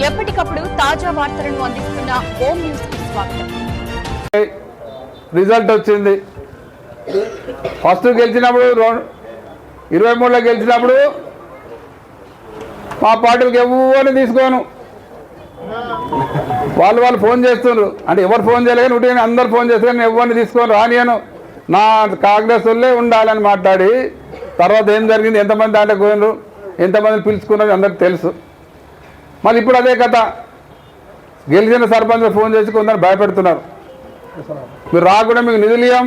ఎప్పటికప్పుడు తాజా వార్తలను అందిస్తున్న హోమ్ న్యూస్ కి స్వాగతం. రిజల్ట్ వచ్చింది. ఫస్ట్ గెలిచినప్పుడు 23లో గెలిచినప్పుడు మా పార్టీలకు ఎవరిని తీసుకోను. వాళ్ళు ఫోన్ చేస్తున్నారు. అంటే ఎవరు ఫోన్ చేయలేదు, ఉంటే అందరు ఫోన్ చేస్తారు. ఎవరిని తీసుకొని రానియను, నా కాంగ్రెస్ వాళ్ళే ఉండాలని మాట్లాడి తర్వాత ఏం జరిగింది, ఎంతమంది దాంట్లో పోయినారు, ఎంతమందిని పిలుచుకున్నారు అందరికి తెలుసు. మళ్ళీ ఇప్పుడు అదే కథ. గెలిచిన సర్పంచ్ ఫోన్ చేసి కొందరు భయపెడుతున్నారు. మీరు రాకుండా మీకు నిధులు ఇవ్వం,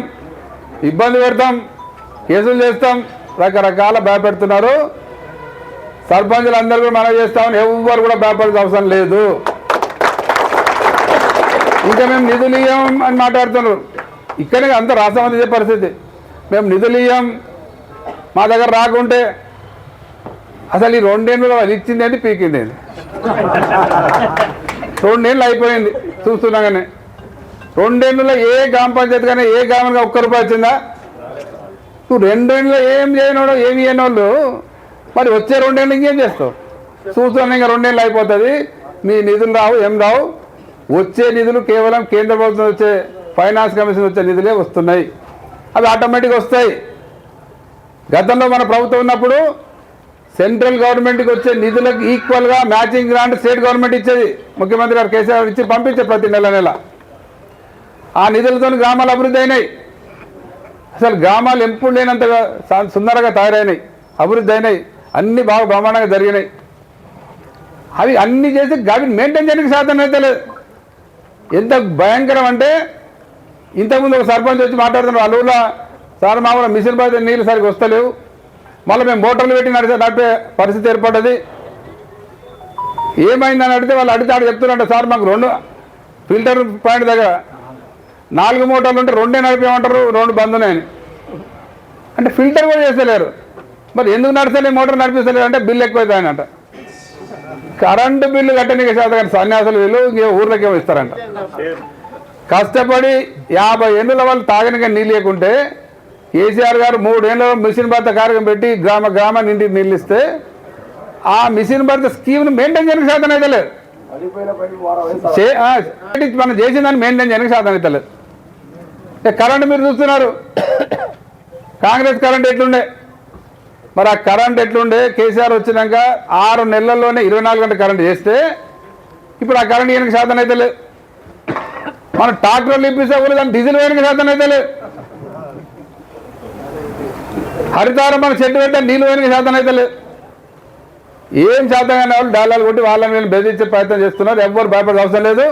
ఇబ్బంది పెడతాం, కేసులు చేస్తాం, రకరకాల భయపెడుతున్నారు. సర్పంచులు అందరూ కూడా మనం చేస్తామని ఎవరు కూడా భయపడాల్సిన అవసరం లేదు. ఇంకా మేము నిధులు ఇవ్వం అని మాట్లాడుతున్నారు. ఇక్కడే అంత రాష్ట్రం ఇదే పరిస్థితి. మేము నిధులు ఇవ్వం, మా దగ్గర రాకుంటే అసలు ఈ 2 ఏళ్ళు వాళ్ళు ఇచ్చింది ఏంటి, పీకింది ఏంటి. 2 ఏళ్ళు అయిపోయింది చూస్తున్నాగానే. 2 ఏళ్ళలో ఏ గ్రామ పంచాయతీ కానీ ఏ గ్రామానికి 1 రూపాయి వచ్చిందా? నువ్వు 2 ఏళ్ళలో ఏం చేయనోడు, ఏమి చేయనోళ్ళు మరి వచ్చే 2 ఏళ్ళు ఇంకేం చేస్తావు? చూస్తున్నాను ఇంకా 2 ఏళ్ళు అయిపోతుంది. మీ నిధులు రావు, ఏం రావు. వచ్చే నిధులు కేవలం కేంద్ర ప్రభుత్వం వచ్చే ఫైనాన్స్ కమిషన్ వచ్చే నిధులే వస్తున్నాయి. అవి ఆటోమేటిక్గా వస్తాయి. గతంలో మన ప్రభుత్వం ఉన్నప్పుడు సెంట్రల్ గవర్నమెంట్కి వచ్చే నిధులకు ఈక్వల్గా మ్యాచింగ్ గ్రాంట్ స్టేట్ గవర్నమెంట్ ఇచ్చేది. ముఖ్యమంత్రి గారు కేసీఆర్ ఇచ్చి పంపించే ప్రతి నెల. ఆ నిధులతో గ్రామాలు అభివృద్ధి అయినాయి. అసలు గ్రామాలు ఎప్పుడు లేనంతగా సుందరంగా తయారైనాయి, అభివృద్ధి అయినాయి, అన్నీ బాగా బ్రహ్మాండంగా జరిగినాయి. అవి అన్నీ చేసి అవి మెయింటైన్ చేయడానికి సాధన అయితే లేదు. ఎంత భయంకరం అంటే ఇంతకుముందు ఒక సర్పంచ్ వచ్చి మాట్లాడుతున్నారు వాళ్ళ ఊళ్ళో, సార్ మా ఊళ్ళో మిషన్ పడితే నీళ్ళు సరిగ్గా వస్తలేవు, మళ్ళీ మేము మోటార్లు పెట్టి నడిపే పరిస్థితి ఏర్పడ్డది. ఏమైందని అడిగితే వాళ్ళు అడిగితే చెప్తున్నారంట, సార్ మాకు 2 ఫిల్టర్ పాయింట్ దగ్గర 4 మోటార్లు ఉంటే 2 నడిపేయమంటారు, 2 బంద్ ఉన్నాయని. అంటే ఫిల్టర్ కూడా చేస్తలేరు. మరి ఎందుకు నడిచలే మోటార్ నడిపిస్తలేరు అంటే బిల్లు ఎక్కువైందంట. కరెంటు బిల్లు కట్టడానికి శాతం సన్యాసులు వీళ్ళు ఇంకే ఊర్లోకి ఏమో ఇస్తారంట. కష్టపడి 50 ఏళ్ళ వాళ్ళు తాగనిక నీళ్ళు లేకుంటే కేసీఆర్ గారు 3 ఏళ్ళు మిషన్ భర్త కార్యక్రమం పెట్టి గ్రామాన్ని ఇంటికి నీళ్ళు ఇస్తే ఆ మిషన్ భర్త స్కీమ్ని మెయింటైన్ చేయడానికి శాతం అయితే లేదు. మనం చేసిన దాన్ని మెయింటైన్ చేయడానికి శాతం అయితే లేదు. కరెంటు మీరు చూస్తున్నారు, కాంగ్రెస్ కరెంట్ ఎట్లుండే, మరి ఆ కరెంట్ ఎట్లుండే. కేసీఆర్ వచ్చినాక 6 నెలల్లోనే 24 గంటల కరెంట్ చేస్తే ఇప్పుడు ఆ కరెంట్ వేయడానికి శాతం అయితే లేదు. మనం ట్రాక్టర్లు ఇప్పిస్తే కూడా దాన్ని డీజిల్ వేయడానికి శాతం అయితే లేదు. హరితారం మన చెట్టు పెడితే నీళ్ళు వేయడానికి శాతం అయితే లేదు. ఏం శాతం కానీ వాళ్ళు డాలాలు కొట్టి వాళ్ళని వీళ్ళు బెదిరించే ప్రయత్నం చేస్తున్నారు. ఎవ్వరు భయపడే అవసరం లేదు.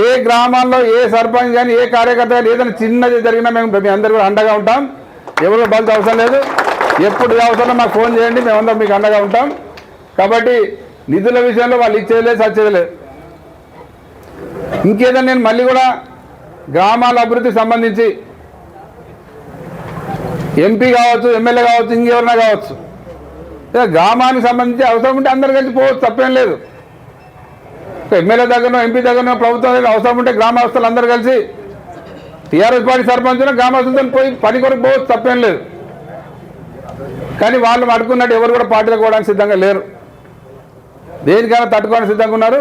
ఏ గ్రామాల్లో ఏ సర్పంచ్ కానీ ఏ కార్యకర్త కానీ ఏదైనా చిన్నది జరిగినా మేము మీ అందరూ కూడా అండగా ఉంటాం. ఎవరు బలిత అవసరం లేదు. ఎప్పుడు అవసరం మాకు ఫోన్ చేయండి, మేమందరం మీకు అండగా ఉంటాం. కాబట్టి నిధుల విషయంలో వాళ్ళు ఇచ్చేయలేదు, సచ్చేయలేదు. ఇంకేదైనా నేను మళ్ళీ కూడా గ్రామాల అభివృద్ధికి సంబంధించి ఎంపీ కావచ్చు, ఎమ్మెల్యే కావచ్చు, ఇంకెవరైనా కావచ్చు, గ్రామానికి సంబంధించి అవసరం ఉంటే అందరు కలిసి పోవచ్చు, తప్పేం లేదు. ఎమ్మెల్యే దగ్గర ఎంపీ దగ్గర ప్రభుత్వం అవసరం ఉంటే గ్రామస్తులు అందరూ కలిసి టీఆర్ఎస్ పార్టీ సర్పంచ్ గ్రామస్తులతో పోయి పని కొరకు పోవచ్చు, తప్పేం లేదు. కానీ వాళ్ళు అడుకున్నట్టు ఎవరు కూడా పార్టీలకు పోవడానికి సిద్ధంగా లేరు. దేనికైనా తట్టుకోవడానికి సిద్ధంగా ఉన్నారు.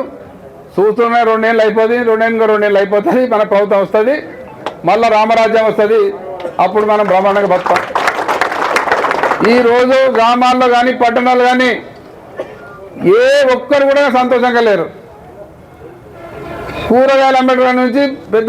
చూస్తున్నాయి 2 ఏళ్ళు అయిపోతుంది, 2 ఏళ్ళు అయిపోతుంది, మన ప్రభుత్వం వస్తుంది, మళ్ళీ రామరాజ్యం వస్తుంది. అప్పుడు మనం బ్రహ్మాండంగా బతుకుతాం. ఈరోజు గ్రామాల్లో కానీ పట్టణాలు కానీ ఏ ఒక్కరు కూడా సంతోషంగా లేరు. కూరగాయలు అమ్మేట నుంచి పెద్ద